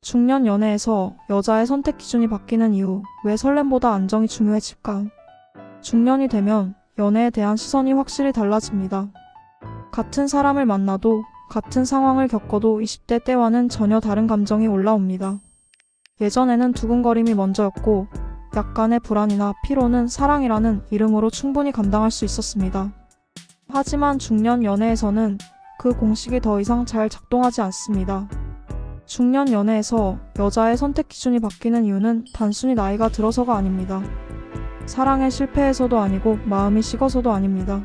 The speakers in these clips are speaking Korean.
중년 연애에서 여자의 선택 기준이 바뀌는 이유, 왜 설렘보다 안정이 중요해질까? 중년이 되면 연애에 대한 시선이 확실히 달라집니다. 같은 사람을 만나도, 같은 상황을 겪어도 20대 때와는 전혀 다른 감정이 올라옵니다. 예전에는 두근거림이 먼저였고, 약간의 불안이나 피로는 사랑이라는 이름으로 충분히 감당할 수 있었습니다. 하지만 중년 연애에서는 그 공식이 더 이상 잘 작동하지 않습니다. 중년 연애에서 여자의 선택 기준이 바뀌는 이유는 단순히 나이가 들어서가 아닙니다. 사랑에 실패해서도 아니고 마음이 식어서도 아닙니다.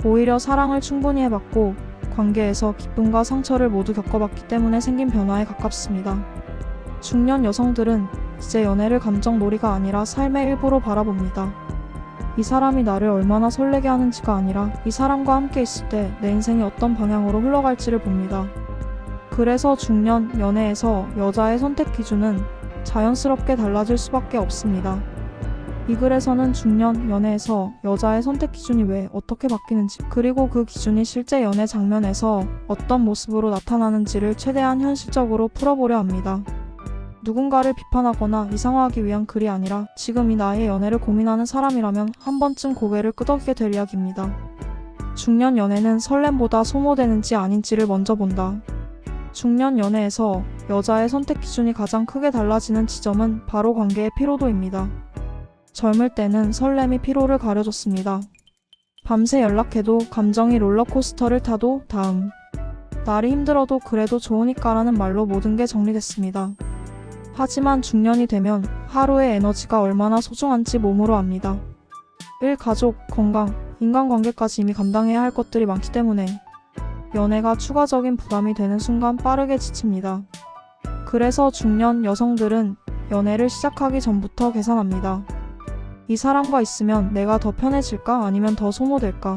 오히려 사랑을 충분히 해봤고 관계에서 기쁨과 상처를 모두 겪어봤기 때문에 생긴 변화에 가깝습니다. 중년 여성들은 이제 연애를 감정놀이가 아니라 삶의 일부로 바라봅니다. 이 사람이 나를 얼마나 설레게 하는지가 아니라 이 사람과 함께 있을 때 내 인생이 어떤 방향으로 흘러갈지를 봅니다. 그래서 중년 연애에서 여자의 선택 기준은 자연스럽게 달라질 수밖에 없습니다. 이 글에서는 중년 연애에서 여자의 선택 기준이 왜 어떻게 바뀌는지, 그리고 그 기준이 실제 연애 장면에서 어떤 모습으로 나타나는지를 최대한 현실적으로 풀어보려 합니다. 누군가를 비판하거나 이상화하기 위한 글이 아니라 지금 이 나이에 연애를 고민하는 사람이라면 한 번쯤 고개를 끄덕이게 될 이야기입니다. 중년 연애는 설렘보다 소모되는지 아닌지를 먼저 본다. 중년 연애에서 여자의 선택 기준이 가장 크게 달라지는 지점은 바로 관계의 피로도입니다. 젊을 때는 설렘이 피로를 가려줬습니다. 밤새 연락해도 감정이 롤러코스터를 타도 다음 날이 힘들어도 그래도 좋으니까라는 말로 모든 게 정리됐습니다. 하지만 중년이 되면 하루의 에너지가 얼마나 소중한지 몸으로 압니다. 일, 가족, 건강, 인간관계까지 이미 감당해야 할 것들이 많기 때문에 연애가 추가적인 부담이 되는 순간 빠르게 지칩니다. 그래서 중년 여성들은 연애를 시작하기 전부터 계산합니다. 이 사람과 있으면 내가 더 편해질까 아니면 더 소모될까?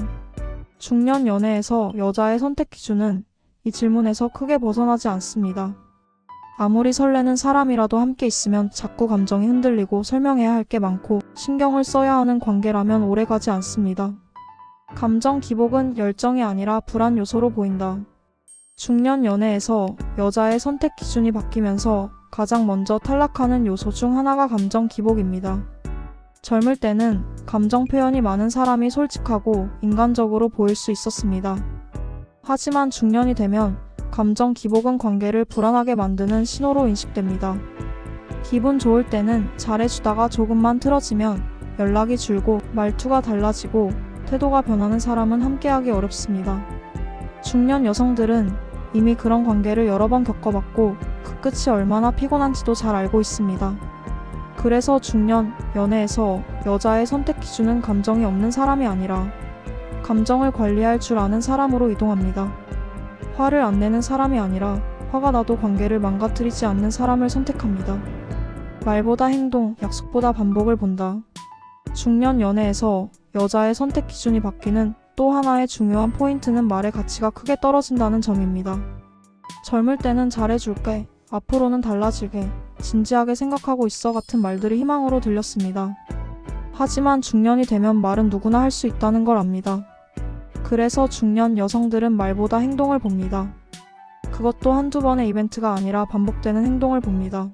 중년 연애에서 여자의 선택 기준은 이 질문에서 크게 벗어나지 않습니다. 아무리 설레는 사람이라도 함께 있으면 자꾸 감정이 흔들리고 설명해야 할 게 많고 신경을 써야 하는 관계라면 오래가지 않습니다. 감정 기복은 열정이 아니라 불안 요소로 보인다. 중년 연애에서 여자의 선택 기준이 바뀌면서 가장 먼저 탈락하는 요소 중 하나가 감정 기복입니다. 젊을 때는 감정 표현이 많은 사람이 솔직하고 인간적으로 보일 수 있었습니다. 하지만 중년이 되면 감정 기복은 관계를 불안하게 만드는 신호로 인식됩니다. 기분 좋을 때는 잘해주다가 조금만 틀어지면 연락이 줄고 말투가 달라지고 태도가 변하는 사람은 함께하기 어렵습니다. 중년 여성들은 이미 그런 관계를 여러 번 겪어봤고 그 끝이 얼마나 피곤한지도 잘 알고 있습니다. 그래서 중년 연애에서 여자의 선택 기준은 감정이 없는 사람이 아니라 감정을 관리할 줄 아는 사람으로 이동합니다. 화를 안 내는 사람이 아니라 화가 나도 관계를 망가뜨리지 않는 사람을 선택합니다. 말보다 행동, 약속보다 반복을 본다. 중년 연애에서 여자의 선택 기준이 바뀌는 또 하나의 중요한 포인트는 말의 가치가 크게 떨어진다는 점입니다. 젊을 때는 잘해줄게, 앞으로는 달라질게, 진지하게 생각하고 있어 같은 말들이 희망으로 들렸습니다. 하지만 중년이 되면 말은 누구나 할 수 있다는 걸 압니다. 그래서 중년 여성들은 말보다 행동을 봅니다. 그것도 한두 번의 이벤트가 아니라 반복되는 행동을 봅니다.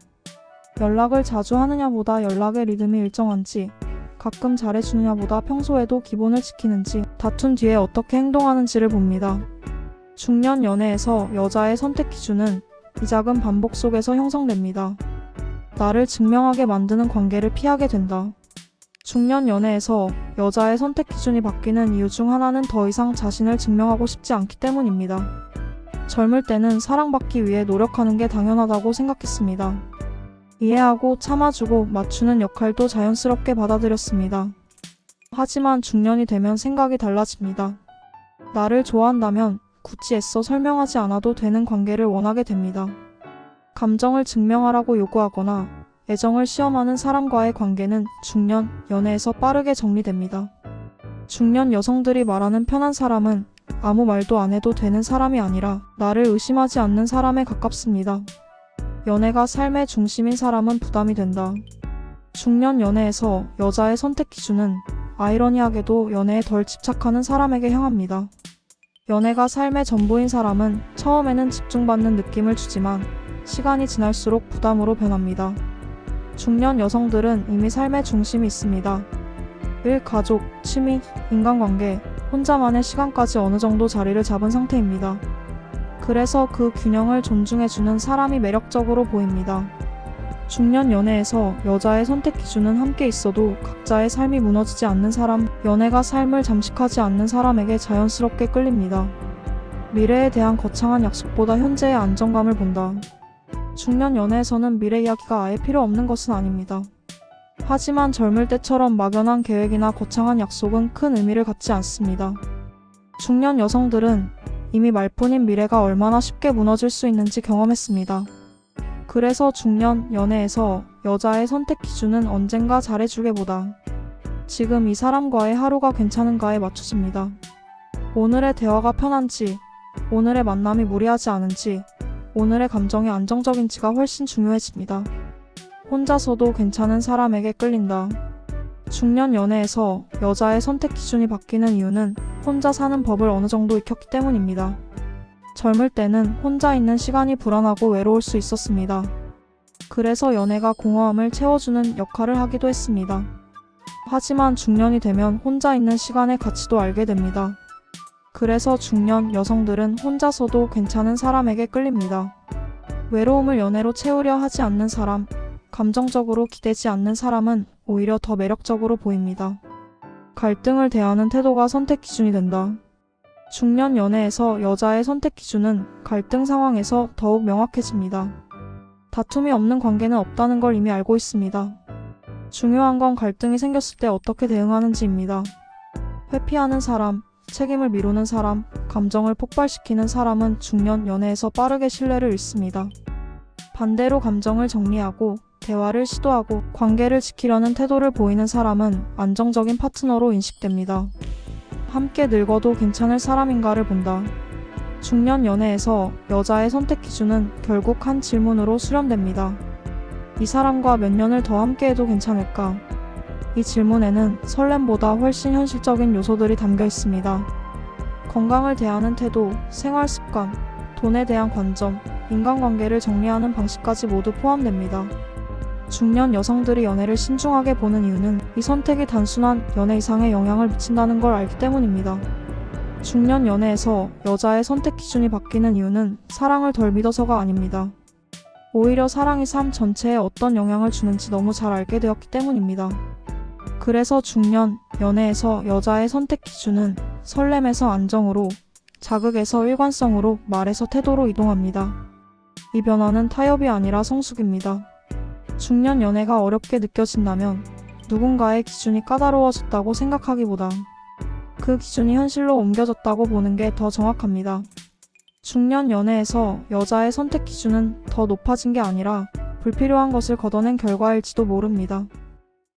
연락을 자주 하느냐보다 연락의 리듬이 일정한지, 가끔 잘해주느냐보다 평소에도 기본을 지키는지, 다툰 뒤에 어떻게 행동하는지를 봅니다. 중년 연애에서 여자의 선택 기준은 이 작은 반복 속에서 형성됩니다. 나를 증명하게 만드는 관계를 피하게 된다. 중년 연애에서 여자의 선택 기준이 바뀌는 이유 중 하나는 더 이상 자신을 증명하고 싶지 않기 때문입니다. 젊을 때는 사랑받기 위해 노력하는 게 당연하다고 생각했습니다. 이해하고 참아주고 맞추는 역할도 자연스럽게 받아들였습니다. 하지만 중년이 되면 생각이 달라집니다. 나를 좋아한다면 굳이 애써 설명하지 않아도 되는 관계를 원하게 됩니다. 감정을 증명하라고 요구하거나 애정을 시험하는 사람과의 관계는 중년 연애에서 빠르게 정리됩니다. 중년 여성들이 말하는 편한 사람은 아무 말도 안 해도 되는 사람이 아니라 나를 의심하지 않는 사람에 가깝습니다. 연애가 삶의 중심인 사람은 부담이 된다. 중년 연애에서 여자의 선택 기준은 아이러니하게도 연애에 덜 집착하는 사람에게 향합니다. 연애가 삶의 전부인 사람은 처음에는 집중받는 느낌을 주지만 시간이 지날수록 부담으로 변합니다. 중년 여성들은 이미 삶의 중심이 있습니다. 일, 가족, 취미, 인간관계, 혼자만의 시간까지 어느 정도 자리를 잡은 상태입니다. 그래서 그 균형을 존중해주는 사람이 매력적으로 보입니다. 중년 연애에서 여자의 선택 기준은 함께 있어도 각자의 삶이 무너지지 않는 사람, 연애가 삶을 잠식하지 않는 사람에게 자연스럽게 끌립니다. 미래에 대한 거창한 약속보다 현재의 안정감을 본다. 중년 연애에서는 미래 이야기가 아예 필요 없는 것은 아닙니다. 하지만 젊을 때처럼 막연한 계획이나 거창한 약속은 큰 의미를 갖지 않습니다. 중년 여성들은 이미 말뿐인 미래가 얼마나 쉽게 무너질 수 있는지 경험했습니다. 그래서 중년 연애에서 여자의 선택 기준은 언젠가 잘해주게보다 지금 이 사람과의 하루가 괜찮은가에 맞춰집니다. 오늘의 대화가 편한지, 오늘의 만남이 무리하지 않은지, 오늘의 감정이 안정적인지가 훨씬 중요해집니다. 혼자서도 괜찮은 사람에게 끌린다. 중년 연애에서 여자의 선택 기준이 바뀌는 이유는 혼자 사는 법을 어느 정도 익혔기 때문입니다. 젊을 때는 혼자 있는 시간이 불안하고 외로울 수 있었습니다. 그래서 연애가 공허함을 채워주는 역할을 하기도 했습니다. 하지만 중년이 되면 혼자 있는 시간의 가치도 알게 됩니다. 그래서 중년 여성들은 혼자서도 괜찮은 사람에게 끌립니다. 외로움을 연애로 채우려 하지 않는 사람, 감정적으로 기대지 않는 사람은 오히려 더 매력적으로 보입니다. 갈등을 대하는 태도가 선택 기준이 된다. 중년 연애에서 여자의 선택 기준은 갈등 상황에서 더욱 명확해집니다. 다툼이 없는 관계는 없다는 걸 이미 알고 있습니다. 중요한 건 갈등이 생겼을 때 어떻게 대응하는지입니다. 회피하는 사람, 책임을 미루는 사람, 감정을 폭발시키는 사람은 중년 연애에서 빠르게 신뢰를 잃습니다. 반대로 감정을 정리하고 대화를 시도하고 관계를 지키려는 태도를 보이는 사람은 안정적인 파트너로 인식됩니다. 함께 늙어도 괜찮을 사람인가를 본다. 중년 연애에서 여자의 선택 기준은 결국 한 질문으로 수렴됩니다. 이 사람과 몇 년을 더 함께해도 괜찮을까? 이 질문에는 설렘보다 훨씬 현실적인 요소들이 담겨 있습니다. 건강을 대하는 태도, 생활 습관, 돈에 대한 관점, 인간관계를 정리하는 방식까지 모두 포함됩니다. 중년 여성들이 연애를 신중하게 보는 이유는 이 선택이 단순한 연애 이상의 영향을 미친다는 걸 알기 때문입니다. 중년 연애에서 여자의 선택 기준이 바뀌는 이유는 사랑을 덜 믿어서가 아닙니다. 오히려 사랑이 삶 전체에 어떤 영향을 주는지 너무 잘 알게 되었기 때문입니다. 그래서 중년 연애에서 여자의 선택 기준은 설렘에서 안정으로, 자극에서 일관성으로, 말에서 태도로 이동합니다. 이 변화는 타협이 아니라 성숙입니다. 중년 연애가 어렵게 느껴진다면 누군가의 기준이 까다로워졌다고 생각하기보다 그 기준이 현실로 옮겨졌다고 보는 게 더 정확합니다. 중년 연애에서 여자의 선택 기준은 더 높아진 게 아니라 불필요한 것을 걷어낸 결과일지도 모릅니다.